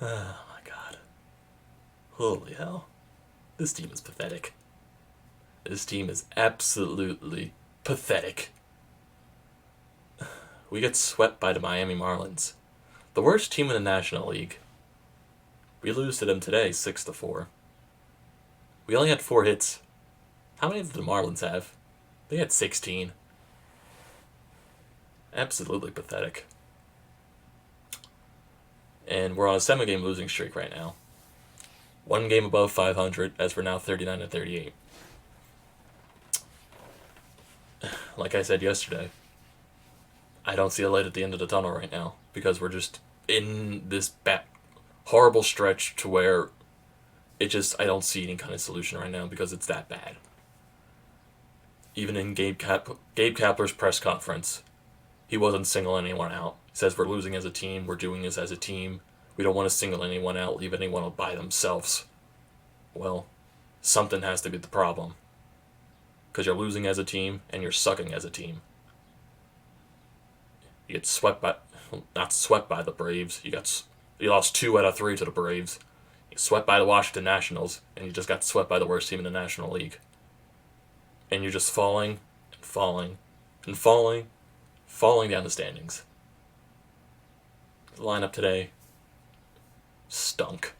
Oh my god. Holy hell. This team is pathetic. This team is absolutely pathetic. We get swept by the Miami Marlins, the worst team in the National League. We lose to them today 6-4. We only had 4 hits. How many did the Marlins have? They had 16. Absolutely pathetic. And we're on a 7-game losing streak right now. 1 game above 500, as we're now 39-38. Like I said yesterday, I don't see a light at the end of the tunnel right now because we're just in this horrible stretch to where I don't see any kind of solution right now because it's that bad. Even in Gabe Kapler's press conference, he wasn't singling anyone out. He says we're losing as a team, we're doing this as a team, we don't want to single anyone out, leave anyone by themselves. Well, something has to be the problem. Because you're losing as a team and you're sucking as a team. You get not swept by the Braves. You lost 2 out of 3 to the Braves. You swept by the Washington Nationals, and you just got swept by the worst team in the National League. And you're just falling and falling and falling down the standings. The lineup today stunk.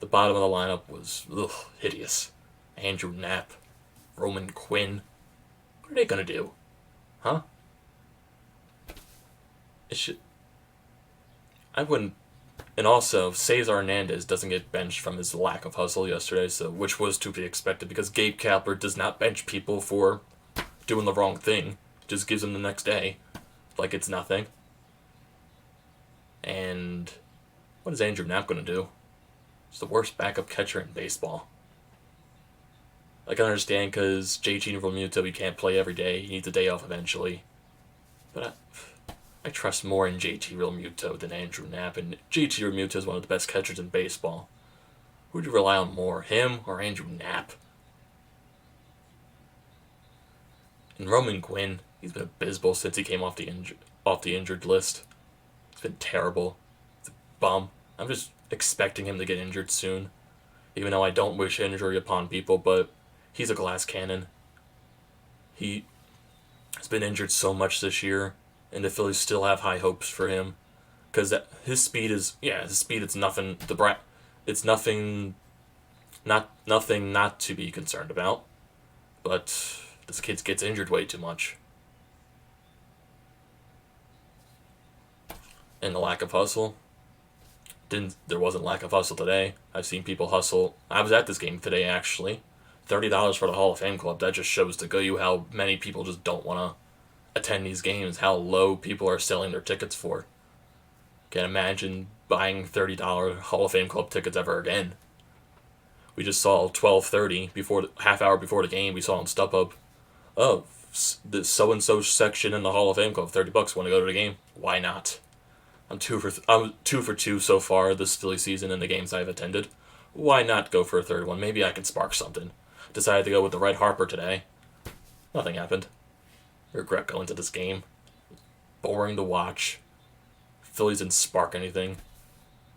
The bottom of the lineup was hideous. Andrew Knapp, Roman Quinn. What are they gonna do? Huh? I wouldn't. And also, Cesar Hernandez doesn't get benched from his lack of hustle yesterday, which was to be expected because Gabe Kapler does not bench people for doing the wrong thing. Just gives them the next day, like it's nothing. And what is Andrew Knapp going to do? He's the worst backup catcher in baseball. I can understand because JT Realmuto, he can't play every day. He needs a day off eventually. But I trust more in JT Realmuto than Andrew Knapp, and JT Realmuto is one of the best catchers in baseball. Who would you rely on more, him or Andrew Knapp? And Roman Quinn, he's been abysmal since he came off the injured list. It's been terrible. It's a bum. I'm just expecting him to get injured soon, even though I don't wish injury upon people, but he's a glass cannon. He has been injured so much this year, and the Phillies still have high hopes for him because his speed is it's nothing. It's nothing not to be concerned about, but this kid gets injured way too much. And the lack of hustle. There wasn't lack of hustle today. I've seen people hustle. I was at this game today actually. $30 for the Hall of Fame club. That just shows to you how many people just don't want to attend these games. How low people are selling their tickets for. Can't imagine buying $30 Hall of Fame club tickets ever again. We just saw 12:30 half hour before the game. We saw on StubHub, oh, the so and so section in the Hall of Fame club, $30. Want to go to the game? Why not? I'm 2 for 2 so far this Philly season in the games I've attended. Why not go for a third one? Maybe I can spark something. Decided to go with the Red Harper today. Nothing happened. I regret going to this game. Boring to watch. Phillies didn't spark anything.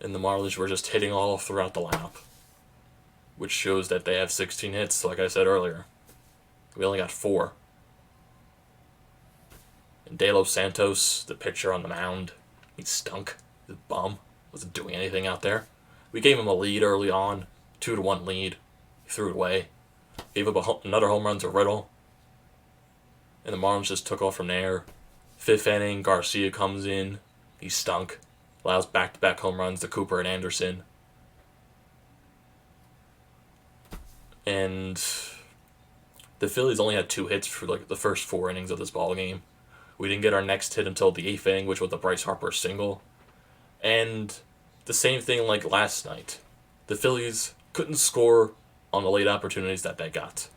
And the Marlins were just hitting all throughout the lineup. Which shows that they have 16 hits, like I said earlier. We only got 4. And De Los Santos, the pitcher on the mound, he stunk. He's a bum. Wasn't doing anything out there. We gave him a lead early on. 2-1 lead. He threw it away. Gave up another home run to Riddle. And the Marlins just took off from there. 5th inning, Garcia comes in. He stunk. Allows back-to-back home runs to Cooper and Anderson. And the Phillies only had 2 hits for the first 4 innings of this ball game. We didn't get our next hit until the 8th inning, which was the Bryce Harper single. And the same thing like last night. The Phillies couldn't score on the late opportunities that they got.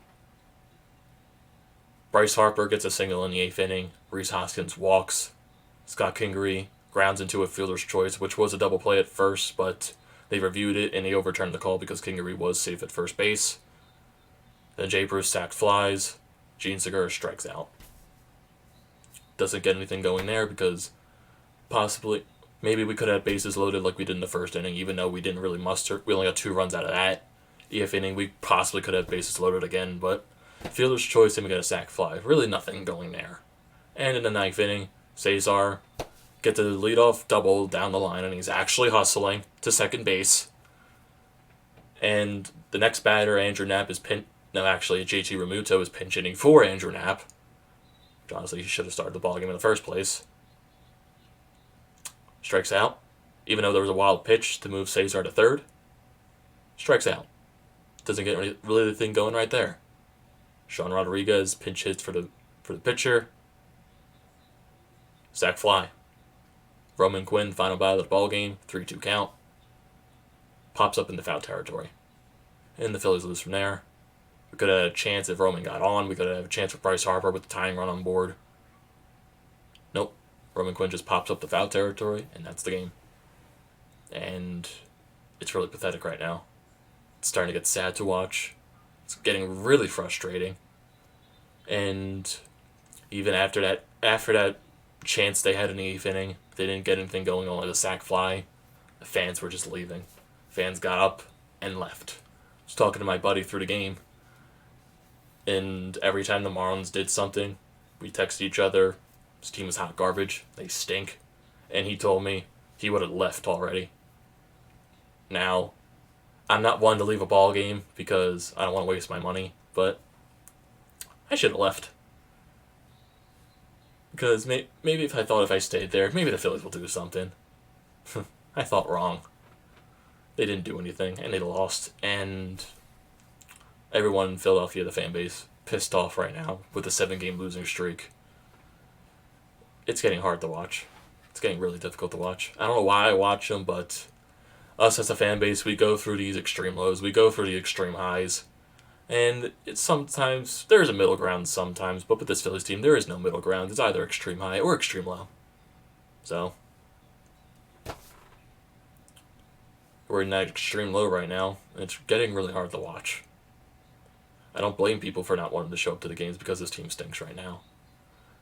Bryce Harper gets a single in the 8th inning. Rhys Hoskins walks. Scott Kingery grounds into a fielder's choice, which was a double play at first, but they reviewed it and they overturned the call because Kingery was safe at first base. Then Jay Bruce sacked flies. Gene Segura strikes out. Doesn't get anything going there because possibly Maybe we could have bases loaded like we did in the first inning, even though we didn't really muster. We only got 2 runs out of that. EF inning, we possibly could have bases loaded again, but fielder's choice, and we got a sac fly. Really nothing going there. And in the 9th inning, Cesar gets a leadoff double down the line, and he's actually hustling to second base. And the next batter, Andrew Knapp, is No, actually, JT Realmuto is pinch hitting for Andrew Knapp. Which honestly, he should have started the ballgame in the first place. Strikes out, even though there was a wild pitch to move Cesar to third. Strikes out. Doesn't get really the thing going right there. Sean Rodriguez pinch hits for the pitcher. Sac fly. Roman Quinn, final bat of the ball game, 3-2 count. Pops up into foul territory. And the Phillies lose from there. We could have had a chance if Roman got on. We could have had a chance with Bryce Harper with the tying run on board. Nope. Roman Quinn just pops up the foul territory, and that's the game. And it's really pathetic right now. It's starting to get sad to watch. It's getting really frustrating. And even after that chance they had in the 8th inning, they didn't get anything going on like a sac fly. The fans were just leaving. Fans got up and left. I was talking to my buddy through the game, and every time the Marlins did something, we texted each other. This team is hot garbage. They stink. And he told me he would have left already. Now, I'm not one to leave a ball game because I don't want to waste my money, but I should have left. Because maybe if I stayed there, maybe the Phillies will do something. I thought wrong. They didn't do anything, and they lost. And everyone in Philadelphia, the fan base, pissed off right now with a 7-game losing streak. It's getting hard to watch. It's getting really difficult to watch. I don't know why I watch them, but us as a fan base, we go through these extreme lows. We go through the extreme highs. And it's sometimes, there's a middle ground sometimes, but with this Phillies team, there is no middle ground. It's either extreme high or extreme low. So, we're in that extreme low right now, and it's getting really hard to watch. I don't blame people for not wanting to show up to the games because this team stinks right now.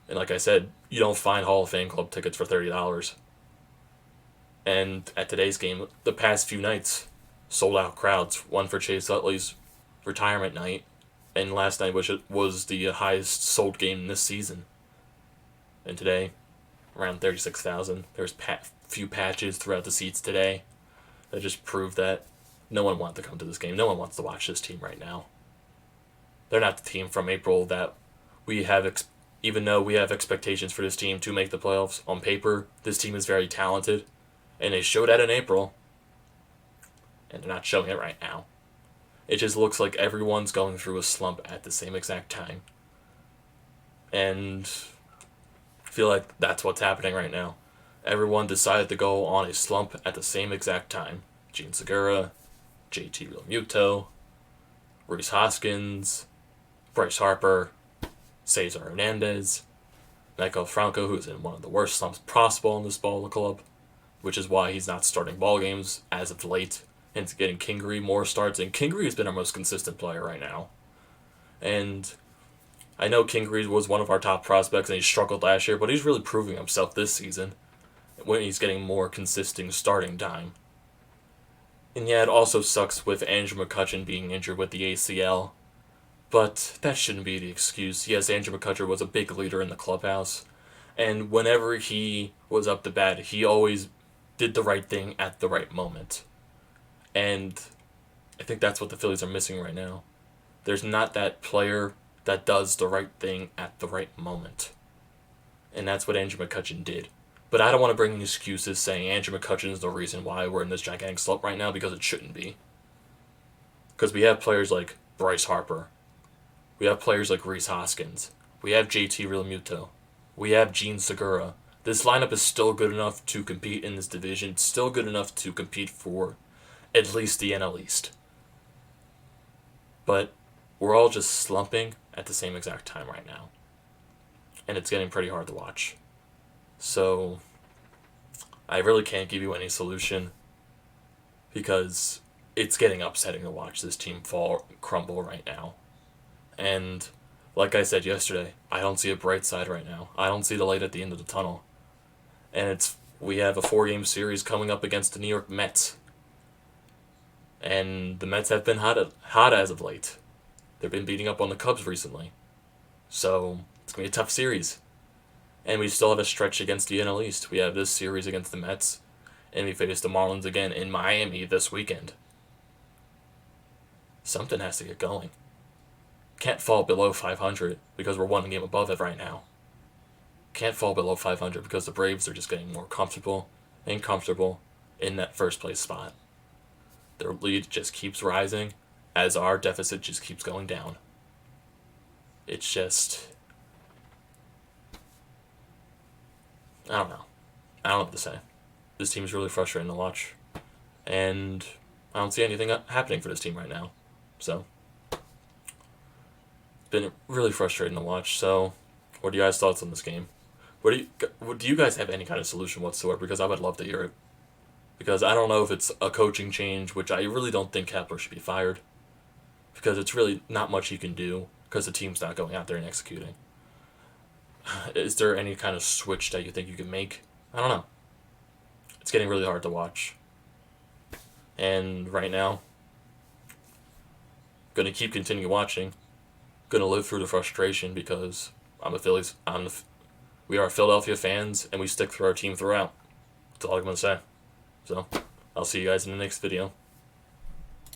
And like I said, you don't find Hall of Fame Club tickets for $30. And at today's game, the past few nights, sold out crowds. One for Chase Utley's retirement night, and last night was the highest sold game this season. And today, around 36,000. There's few patches throughout the seats today that just prove that no one wants to come to this game. No one wants to watch this team right now. They're not the team from April that we have, even though we have expectations for this team to make the playoffs. On paper, this team is very talented, and they showed that in April, and they're not showing it right now. It just looks like everyone's going through a slump at the same exact time. And I feel like that's what's happening right now. Everyone decided to go on a slump at the same exact time. Gene Segura, JT Realmuto, Rhys Hoskins, Bryce Harper, Cesar Hernandez, Michael Franco, who's in one of the worst slumps possible in this ball club, which is why he's not starting ball games as of late. And it's getting Kingery more starts, and Kingery has been our most consistent player right now. And I know Kingery was one of our top prospects, and he struggled last year, but he's really proving himself this season when he's getting more consistent starting time. And yeah, it also sucks with Andrew McCutchen being injured with the ACL, but that shouldn't be the excuse. Yes, Andrew McCutchen was a big leader in the clubhouse, and whenever he was up to bat, he always did the right thing at the right moment. And I think that's what the Phillies are missing right now. There's not that player that does the right thing at the right moment. And that's what Andrew McCutchen did. But I don't want to bring excuses saying Andrew McCutchen is the reason why we're in this gigantic slump right now, because it shouldn't be. Because we have players like Bryce Harper. We have players like Rhys Hoskins. We have JT Realmuto. We have Gene Segura. This lineup is still good enough to compete in this division. It's still good enough to compete for at least the NL East. But we're all just slumping at the same exact time right now. And it's getting pretty hard to watch. So I really can't give you any solution, because it's getting upsetting to watch this team crumble right now. And like I said yesterday, I don't see a bright side right now. I don't see the light at the end of the tunnel. And we have a 4-game series coming up against the New York Mets. And the Mets have been hot as of late. They've been beating up on the Cubs recently. So it's going to be a tough series. And we still have a stretch against the NL East. We have this series against the Mets, and we face the Marlins again in Miami this weekend. Something has to get going. Can't fall below 500 because we're one game above it right now. Can't fall below 500 because the Braves are just getting more comfortable and comfortable in that first place spot. Their lead just keeps rising as our deficit just keeps going down. It's just... I don't know. I don't know what to say. This team is really frustrating to watch. And I don't see anything happening for this team right now. So, it's been really frustrating to watch. So, what are you guys' thoughts on this game? Do you guys have any kind of solution whatsoever? Because I would love to hear it. Because I don't know if it's a coaching change, which I really don't think Kepler should be fired. Because it's really not much you can do because the team's not going out there and executing. Is there any kind of switch that you think you can make? I don't know. It's getting really hard to watch. And right now, gonna continue watching. Gonna live through the frustration because I'm a Phillies. We are Philadelphia fans, and we stick through our team throughout. That's all I'm gonna say. So, I'll see you guys in the next video.